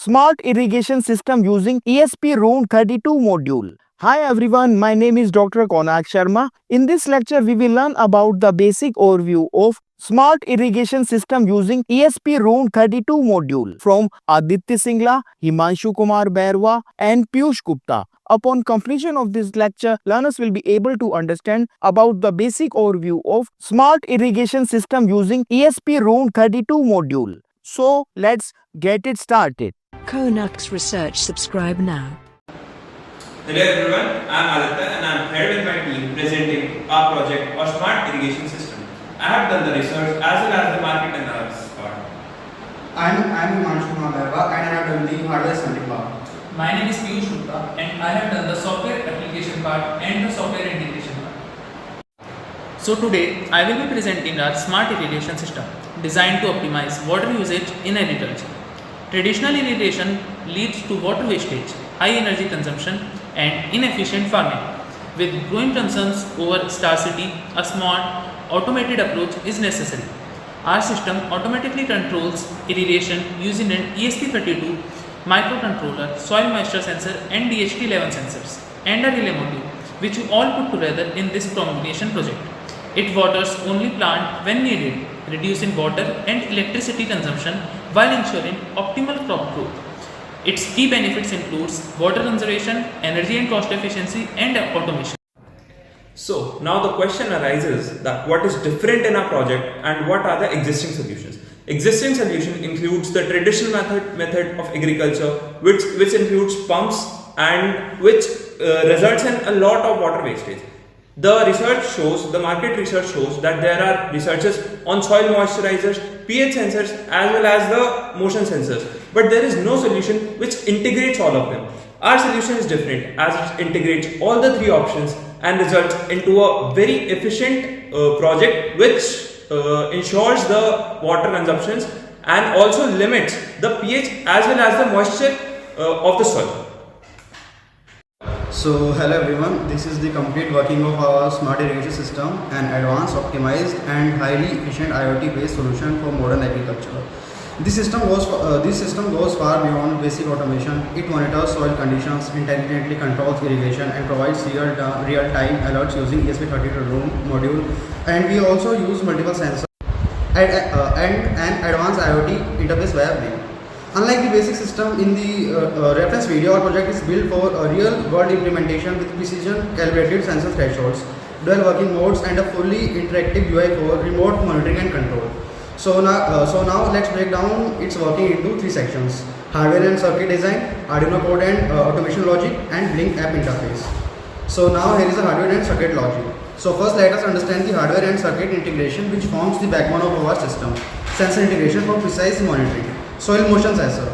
Smart Irrigation System using ESP-WROOM-32 Module. Hi everyone, my name is Dr. Konark Sharma. In this lecture, we will learn about the basic overview of Smart Irrigation System using ESP-WROOM-32 Module from Aditya Singla, Himanshu Kumar Bairwa and Piyush Gupta. Upon completion of this lecture, learners will be able to understand about the basic overview of Smart Irrigation System using ESP-WROOM-32 Module. So, let's get it started. KONARK'S research. Subscribe now. Hello everyone, I am Aditya and I am here with my team presenting our project or Smart Irrigation System. I have done the research as well as the market analysis part. I am Himanshu Kumar Bairwa and I have done the hardware assembly part. My name is Piyush Gupta and I have done the software application part and the software integration part. So today I will be presenting our Smart Irrigation System designed to optimize water usage in agriculture. Traditional irrigation leads to water wastage, high energy consumption and inefficient farming. With growing concerns over scarcity, a smart automated approach is necessary. Our system automatically controls irrigation using an ESP-32 microcontroller, soil moisture sensor and DHT11 sensors and a relay module which we all put together in this combination project. It waters only plant when needed, reducing water and electricity consumption while ensuring optimal crop growth. Its key benefits includes water conservation, energy and cost efficiency and automation. So now the question arises that what is different in our project and what are the existing solutions. Existing solution includes the traditional method of agriculture which includes pumps and which results in a lot of water wastage. The market research shows that there are researches on soil moisturizers, pH sensors as well as the motion sensors. But there is no solution which integrates all of them. Our solution is different as it integrates all the three options and results into a very efficient project which ensures the water consumptions and also limits the pH as well as the moisture of the soil. So hello everyone, this is the complete working of our smart irrigation system, an advanced, optimized and highly efficient IoT based solution for modern agriculture. This system goes far beyond basic automation. It monitors soil conditions, intelligently controls irrigation and provides real-time alerts using ESP-32 module, and we also use multiple sensors and an advanced IoT interface via link. Unlike the basic system in the reference video, our project is built for a real-world implementation with precision calibrated sensor thresholds, dual working modes and a fully interactive UI for remote monitoring and control. So now let's break down its working into three sections: hardware and circuit design, Arduino code and automation logic, and Blink app interface. So now here is the hardware and circuit logic. So first let us understand the hardware and circuit integration which forms the backbone of our system. Sensor integration for precise monitoring. Soil motion sensor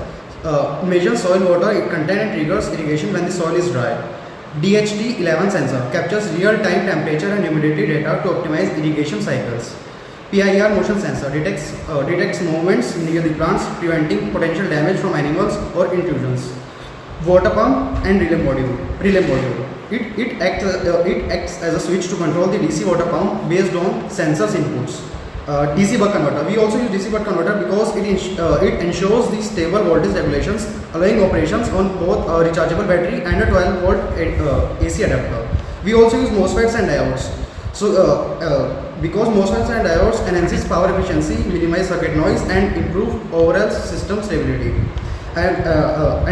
measures soil water content and triggers irrigation when the soil is dry. DHT11 sensor captures real-time temperature and humidity data to optimize irrigation cycles. PIR motion sensor detects movements near the plants, preventing potential damage from animals or intrusions. Water pump and relay module. It acts as a switch to control the DC water pump based on sensors inputs. DC buck converter. We also use DC buck converter because it ensures the stable voltage regulations, allowing operations on both a rechargeable battery and a 12-volt AC adapter. We also use MOSFETs and diodes. So, because MOSFETs and diodes enhances power efficiency, minimize circuit noise, and improve overall system stability. And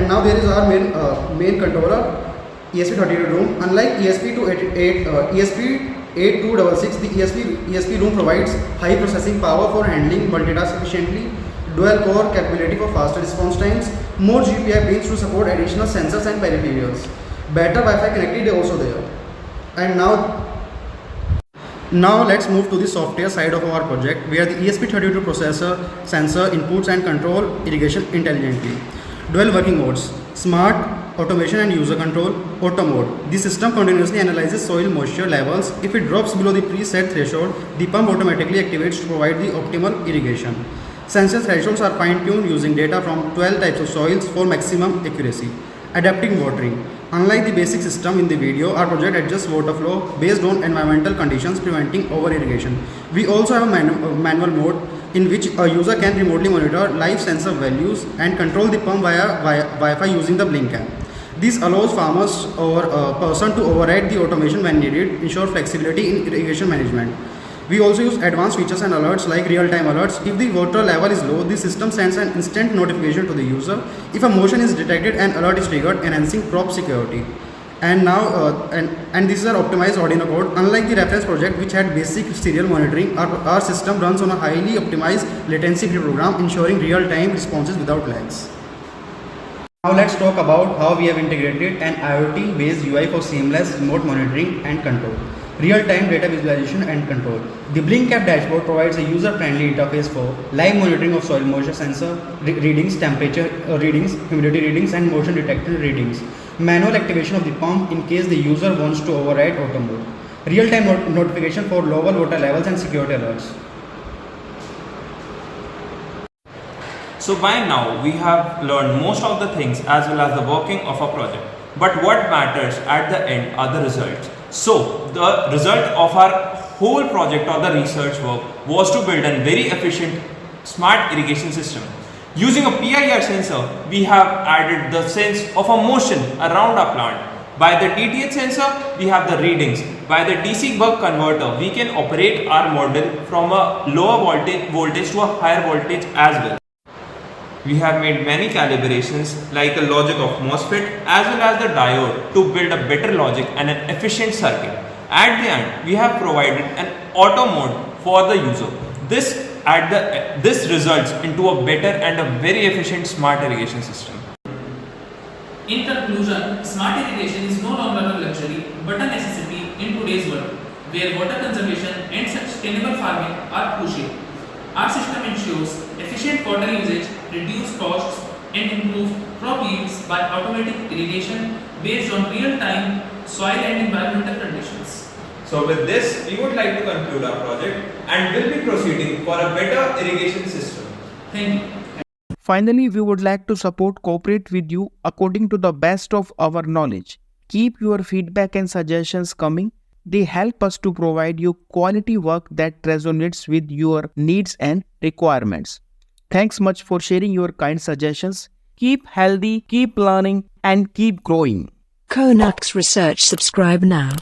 now there is our main controller, ESP-32 Unlike ESP-8266, the ESP-WROOM provides high processing power for handling multitask efficiently, dual core capability for faster response times, more GPI pins to support additional sensors and peripherals. Better Wi-Fi connectivity is also there. And now let's move to the software side of our project, where the ESP-32 processor, sensor, inputs and control irrigation intelligently. Dual working modes: smart, automation and user control. Auto mode. The system continuously analyzes soil moisture levels. If it drops below the preset threshold, the pump automatically activates to provide the optimal irrigation. Sensor thresholds are fine-tuned using data from 12 types of soils for maximum accuracy. Adaptive watering. Unlike the basic system in the video, our project adjusts water flow based on environmental conditions, preventing over-irrigation. We also have a manual mode in which a user can remotely monitor live sensor values and control the pump via Wi-Fi using the Blink app. This allows farmers or a person to override the automation when needed, ensure flexibility in irrigation management. We also use advanced features and alerts like real-time alerts. If the water level is low, the system sends an instant notification to the user. If a motion is detected, an alert is triggered, enhancing crop security. And now, and this is our optimized Arduino code. Unlike the reference project, which had basic serial monitoring, our system runs on a highly optimized latency-free program, ensuring real-time responses without lags. Now let's talk about how we have integrated an IoT-based UI for seamless remote monitoring and control. Real-time data visualization and control. The Blink app dashboard provides a user-friendly interface for live monitoring of soil moisture sensor readings, temperature readings, humidity readings, and motion detection readings. Manual activation of the pump in case the user wants to override auto mode. Real-time notification for lower water levels and security alerts. So by now we have learned most of the things as well as the working of a project. But what matters at the end are the results. So the result of our whole project or the research work was to build a very efficient smart irrigation system. Using a PIR sensor, we have added the sense of a motion around our plant. By the DTH sensor, we have the readings. By the DC buck converter, we can operate our model from a lower voltage to a higher voltage as well. We have made many calibrations like a logic of MOSFET as well as the diode to build a better logic and an efficient circuit. At the end, we have provided an auto mode for the user. This results into a better and a very efficient smart irrigation system. In conclusion, smart irrigation is no longer a luxury but a necessity in today's world, where water conservation and sustainable farming are crucial. Our system ensures efficient water usage, reduced costs, and improved crop yields by automatic irrigation based on real-time soil and environmental conditions. So with this, we would like to conclude our project and will be proceeding for a better irrigation system. Thank you. Finally, we would like to cooperate with you according to the best of our knowledge. Keep your feedback and suggestions coming. They help us to provide you quality work that resonates with your needs and requirements. Thanks much for sharing your kind suggestions. Keep healthy, keep learning, and keep growing. KONARK'S Research. Subscribe now.